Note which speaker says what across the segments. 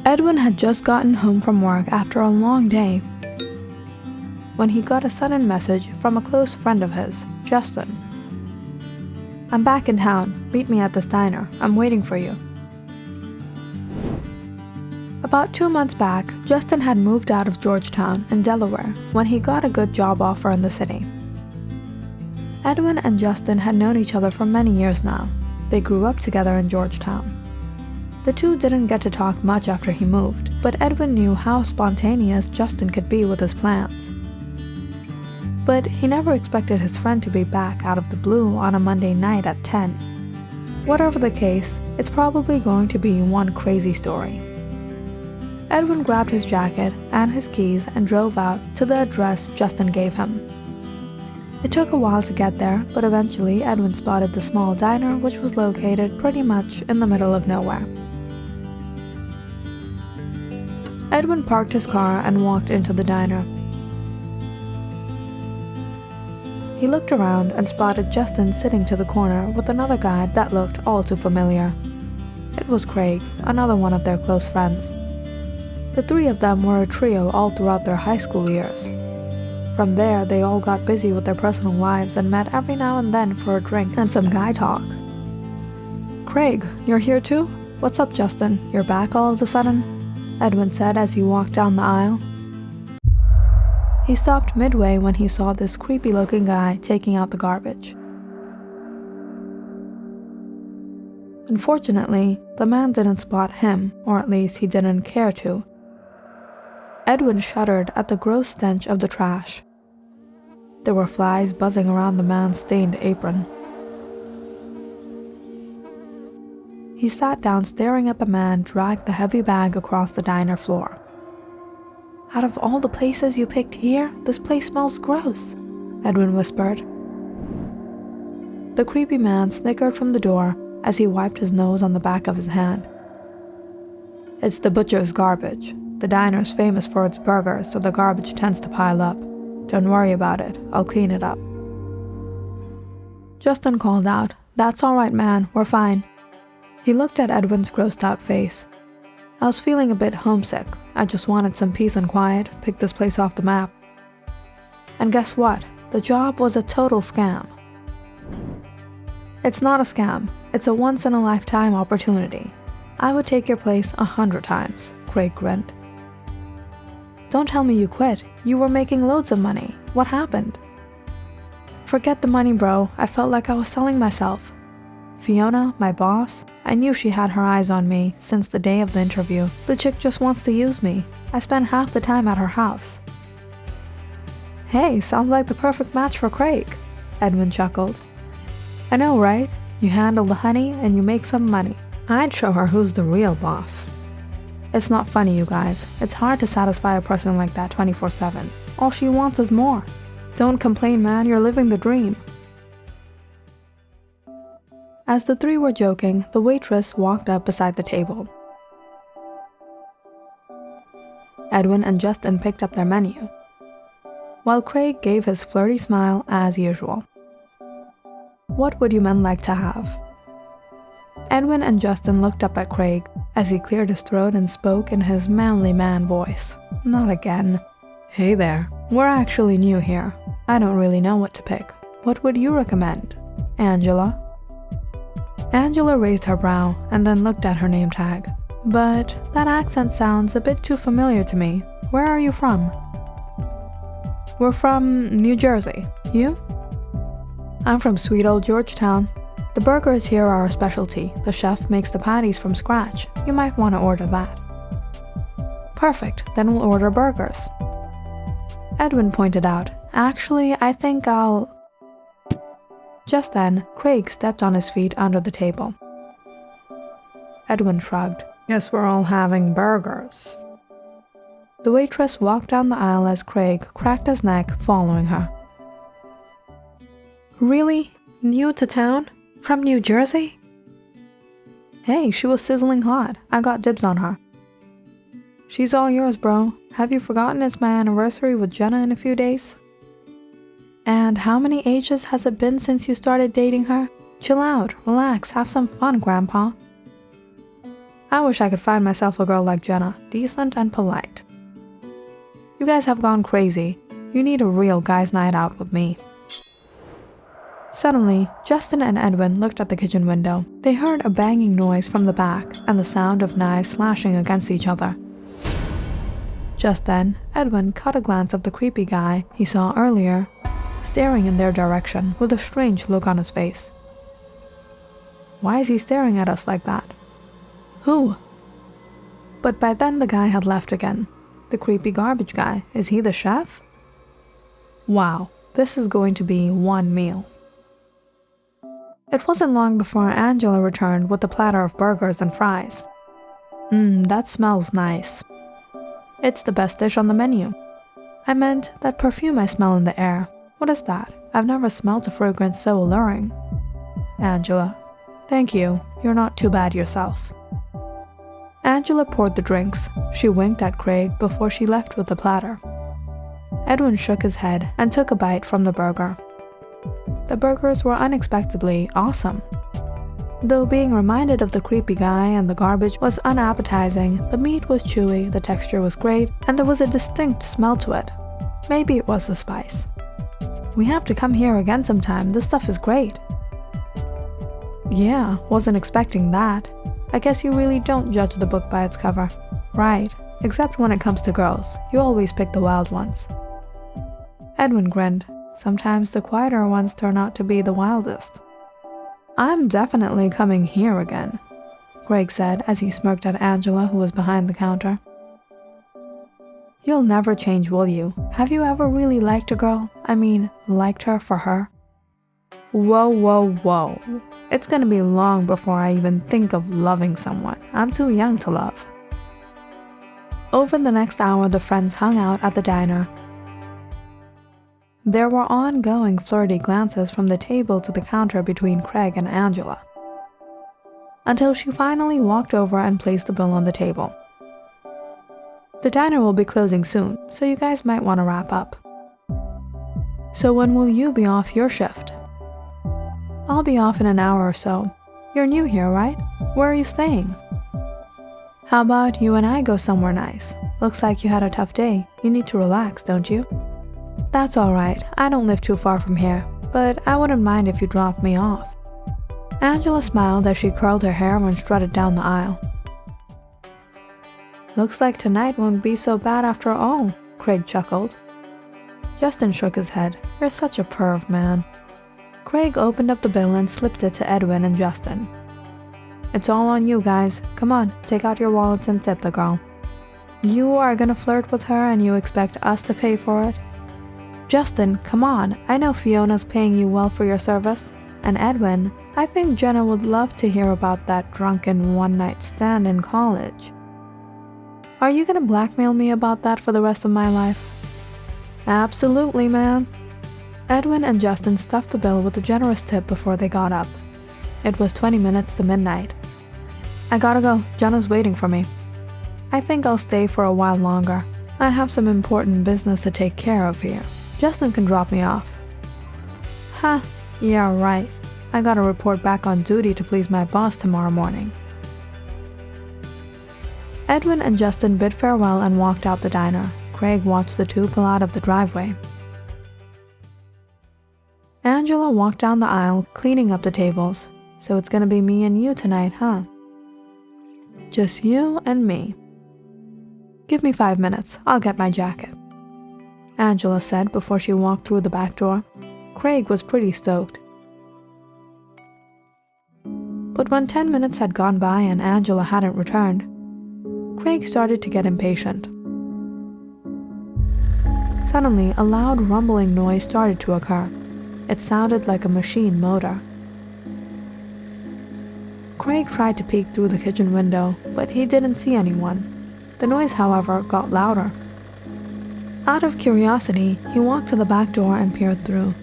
Speaker 1: Edwin had just gotten home from work after a long day when he got a sudden message from a close friend of his, Justin. "I'm back in town. Meet me at this diner. I'm waiting for you." About 2 months back, Justin had moved out of Georgetown in Delaware when he got a good job offer in the city. Edwin and Justin had known each other for many years now. They grew up together in Georgetown. The two didn't get to talk much after he moved, but Edwin knew how spontaneous Justin could be with his plans. But he never expected his friend to be back out of the blue on a Monday night at 10. Whatever the case, it's probably going to be one crazy story. Edwin grabbed his jacket and his keys and drove out to the address Justin gave him. It took a while to get there, but eventually Edwin spotted the small diner, which was located pretty much in the middle of nowhere. Edwin parked his car and walked into the diner. He looked around and spotted Justin sitting to the corner with another guy that looked all too familiar. It was Craig, another one of their close friends. The three of them were a trio all throughout their high school years. From there, they all got busy with their personal lives and met every now and then for a drink and some guy talk. "Craig, you're here too? What's up, Justin? You're back all of a sudden?" Edwin said as he walked down the aisle. He stopped midway when he saw this creepy-looking guy taking out the garbage. Unfortunately, the man didn't spot him, or at least he didn't care to. Edwin shuddered at the gross stench of the trash. There were flies buzzing around the man's stained apron. He sat down staring at the man drag the heavy bag across the diner floor. "Out of all the places you picked here, this place smells gross," Edwin whispered. The creepy man snickered from the door as he wiped his nose on the back of his hand. "It's the butcher's garbage. The diner's famous for its burgers, so the garbage tends to pile up. Don't worry about it, I'll clean it up." Justin called out, "That's all right, man, we're fine." He looked at Edwin's grossed out face. "I was feeling a bit homesick. I just wanted some peace and quiet, pick this place off the map." And guess what? The job was a total scam. "It's not a scam. It's a once-in-a-lifetime opportunity. I would take your place 100 times, Craig grinned. "Don't tell me you quit. You were making loads of money. What happened?" "Forget the money, bro. I felt like I was selling myself. Fiona, my boss, I knew she had her eyes on me since the day of the interview. The chick just wants to use me. I spend half the time at her house." "Hey, sounds like the perfect match for Craig," Edwin chuckled. "I know, right? You handle the honey and you make some money. I'd show her who's the real boss." It's not funny, you guys. It's hard to satisfy a person like that 24/7. All she wants is more. Don't complain, man, you're living the dream. As the three were joking, the waitress walked up beside the table. Edwin and Justin picked up their menu, while Craig gave his flirty smile as usual. "What would you men like to have?" Edwin and Justin looked up at Craig as he cleared his throat and spoke in his manly man voice. "Not again." "Hey there, we're actually new here. I don't really know what to pick. What would you recommend? Angela?" Angela raised her brow and then looked at her name tag. "But that accent sounds a bit too familiar to me. Where are you from?" "We're from New Jersey. You?" "I'm from sweet old Georgetown. The burgers here are a specialty. The chef makes the patties from scratch. You might want to order that." "Perfect, then we'll order burgers." Edwin pointed out, "Actually, I think I'll..." Just then, Craig stepped on his feet under the table. Edwin shrugged. "Guess we're all having burgers." The waitress walked down the aisle as Craig cracked his neck, following her. "Really? New to town? From New Jersey?" "Hey, she was sizzling hot. I got dibs on her." "She's all yours, bro. Have you forgotten it's my anniversary with Jenna in a few days?" "And how many ages has it been since you started dating her? Chill out, relax, have some fun, Grandpa." I wish I could find myself a girl like Jenna, decent and polite. You guys have gone crazy. You need a real guys' night out with me. Suddenly, Justin and Edwin looked at the kitchen window. They heard a banging noise from the back and the sound of knives slashing against each other. Just then, Edwin caught a glance of the creepy guy he saw earlier, staring in their direction with a strange look on his face. Why is he staring at us like that? Who? But by then the guy had left again. The creepy garbage guy. Is he the chef? Wow, this is going to be one meal. It wasn't long before Angela returned with a platter of burgers and fries. That smells nice. It's the best dish on the menu. I meant that perfume I smell in the air. What is that? I've never smelled a fragrance so alluring. Angela. Thank you. You're not too bad yourself. Angela poured the drinks. She winked at Craig before she left with the platter. Edwin shook his head and took a bite from the burger. The burgers were unexpectedly awesome. Though being reminded of the creepy guy and the garbage was unappetizing, the meat was chewy, the texture was great, and there was a distinct smell to it. Maybe it was the spice. We have to come here again sometime, this stuff is great. Yeah, wasn't expecting that. I guess you really don't judge the book by its cover. Right, except when it comes to girls, you always pick the wild ones. Edwin grinned. Sometimes the quieter ones turn out to be the wildest. I'm definitely coming here again, Craig said as he smirked at Angela, who was behind the counter. You'll never change, will you? Have you ever really liked a girl? I mean, liked her for her? Whoa. It's gonna be long before I even think of loving someone. I'm too young to love. Over the next hour, the friends hung out at the diner. There were ongoing flirty glances from the table to the counter between Craig and Angela, until she finally walked over and placed the bill on the table. The diner will be closing soon, so you guys might want to wrap up. So when will you be off your shift? I'll be off in an hour or so. You're new here, right? Where are you staying? How about you and I go somewhere nice? Looks like you had a tough day. You need to relax, don't you? That's alright, I don't live too far from here, but I wouldn't mind if you dropped me off. Angela smiled as she curled her hair and strutted down the aisle. Looks like tonight won't be so bad after all, Craig chuckled. Justin shook his head. You're such a perv, man. Craig opened up the bill and slipped it to Edwin and Justin. It's all on you guys. Come on, take out your wallets and tip the girl. You are gonna flirt with her and you expect us to pay for it? Justin, come on, I know Fiona's paying you well for your service. And Edwin, I think Jenna would love to hear about that drunken one-night stand in college. Are you gonna blackmail me about that for the rest of my life? Absolutely, man. Edwin and Justin stuffed the bill with a generous tip before they got up. It was 20 minutes to midnight. I gotta go, Jenna's waiting for me. I think I'll stay for a while longer. I have some important business to take care of here. Justin can drop me off. Huh, yeah, right. I gotta report back on duty to please my boss tomorrow morning. Edwin and Justin bid farewell and walked out the diner. Craig watched the two pull out of the driveway. Angela walked down the aisle, cleaning up the tables. So it's gonna be me and you tonight, huh? Just you and me. Give me 5 minutes, I'll get my jacket, Angela said before she walked through the back door. Craig was pretty stoked. But when 10 minutes had gone by and Angela hadn't returned, Craig started to get impatient. Suddenly, a loud rumbling noise started to occur. It sounded like a machine motor. Craig tried to peek through the kitchen window, but he didn't see anyone. The noise, however, got louder. Out of curiosity, he walked to the back door and peered through.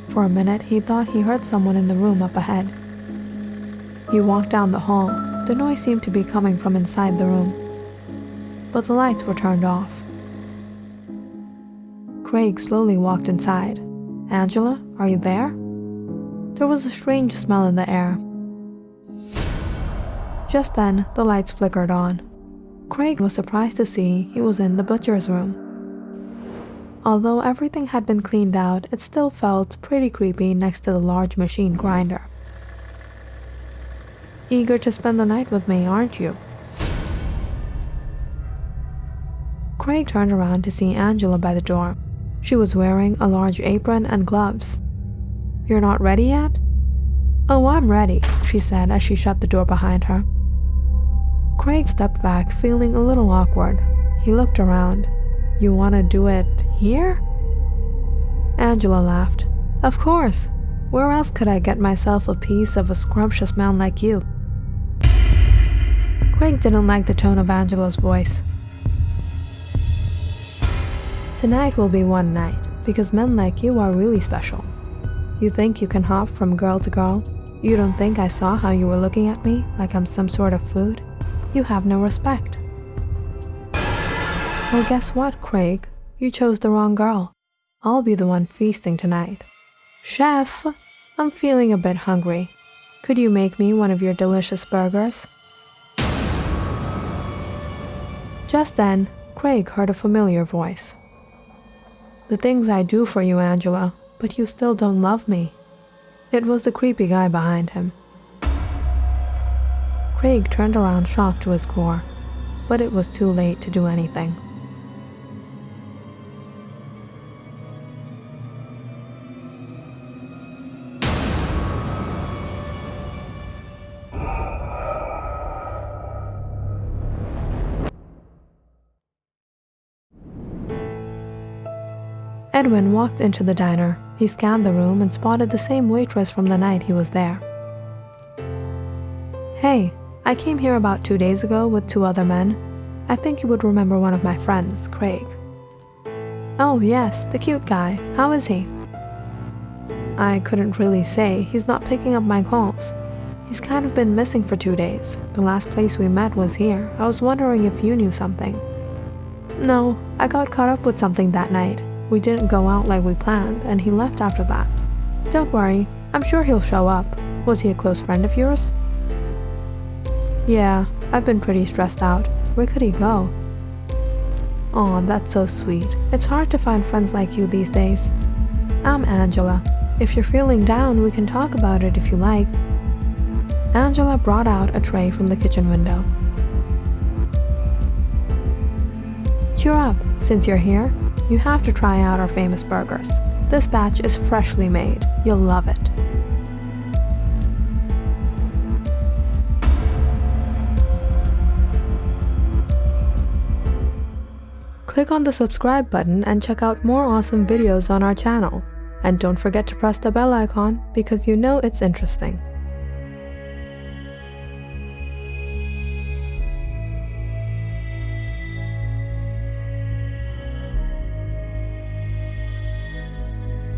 Speaker 1: For a minute, he thought he heard someone in the room up ahead. He walked down the hall. The noise seemed to be coming from inside the room, but the lights were turned off. Craig slowly walked inside. Angela, are you there? There was a strange smell in the air. Just then, the lights flickered on. Craig was surprised to see he was in the butcher's room. Although everything had been cleaned out, it still felt pretty creepy next to the large machine grinder. Eager to spend the night with me, aren't you? Craig turned around to see Angela by the door. She was wearing a large apron and gloves. "You're not ready yet?" "Oh, I'm ready," she said as she shut the door behind her. Craig stepped back, feeling a little awkward. He looked around. "You want to do it here?" Angela laughed. "Of course. Where else could I get myself a piece of a scrumptious man like you?" Craig didn't like the tone of Angela's voice. "Tonight will be one night, because men like you are really special. You think you can hop from girl to girl? You don't think I saw how you were looking at me, like I'm some sort of food? You have no respect." "Well, guess what, Craig? You chose the wrong girl. I'll be the one feasting tonight. Chef, I'm feeling a bit hungry. Could you make me one of your delicious burgers?" Just then, Craig heard a familiar voice. "The things I do for you, Angela, but you still don't love me." It was the creepy guy behind him. Craig turned around shocked to his core, but it was too late to do anything. Edwin walked into the diner. He scanned the room and spotted the same waitress from the night he was there. "Hey, I came here about 2 days ago with 2 other men. I think you would remember one of my friends, Craig." "Oh yes, the cute guy. How is he?" "I couldn't really say. He's not picking up my calls. He's kind of been missing for 2 days. The last place we met was here. I was wondering if you knew something." "No, I got caught up with something that night. We didn't go out like we planned, and he left after that. Don't worry, I'm sure he'll show up. Was he a close friend of yours?" "Yeah, I've been pretty stressed out. Where could he go?" "Aw, that's so sweet. It's hard to find friends like you these days. I'm Angela. If you're feeling down, we can talk about it if you like." Angela brought out a tray from the kitchen window. "Cheer up. Since you're here, you have to try out our famous burgers. This batch is freshly made. You'll love it." Click on the subscribe button and check out more awesome videos on our channel. And don't forget to press the bell icon because you know it's interesting.